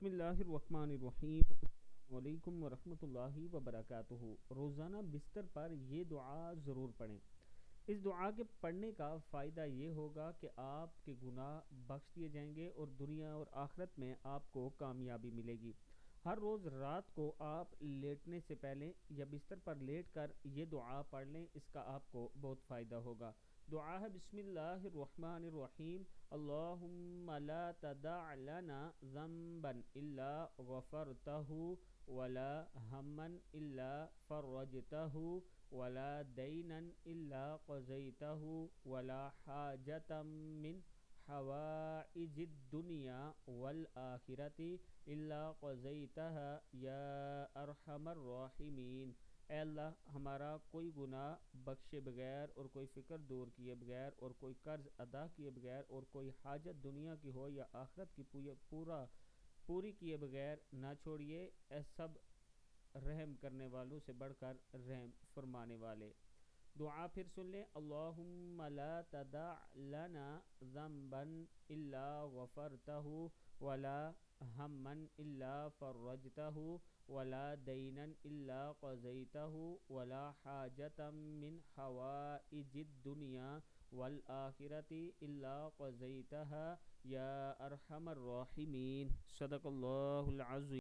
بسم اللہ الرحمن الرحیم، السلام علیکم ورحمۃ اللہ وبرکاتہ۔ روزانہ بستر پر یہ دعا ضرور پڑھیں۔ اس دعا کے پڑھنے کا فائدہ یہ ہوگا کہ آپ کے گناہ بخش دیے جائیں گے اور دنیا اور آخرت میں آپ کو کامیابی ملے گی۔ ہر روز رات کو آپ لیٹنے سے پہلے یا بستر پر لیٹ کر یہ دعا پڑھ لیں، اس کا آپ کو بہت فائدہ ہوگا۔ دعا ہے بسم اللہ الرحمن الرحیم، اللہم لا تدع لنا ذنبا الا غفرتہ ولا ہما الا فرجتہ ولا دینا الا قضیتہ ولا حاجة من حوائج الدنیا والآخرة الا قضیتها یا ارحم الراحمین۔ اے اللہ، ہمارا کوئی گناہ بخشے بغیر اور کوئی فکر دور کیے بغیر اور کوئی قرض ادا کیے بغیر اور کوئی حاجت دنیا کی ہو یا آخرت کی پوری کیے بغیر نہ چھوڑیے، اے سب رحم کرنے والوں سے بڑھ کر رحم فرمانے والے۔ دعا پھر سن لیں، اللہم لا تدع لنا ذنبا الا غفرتہ ولا ہما الا فرجتہ ولا دینا الا قضیتہ ولا حاجة من حوائج الدنیا والآخرة الا قضیتها یا ارحم الراحمین۔ صدق اللہ العظیم۔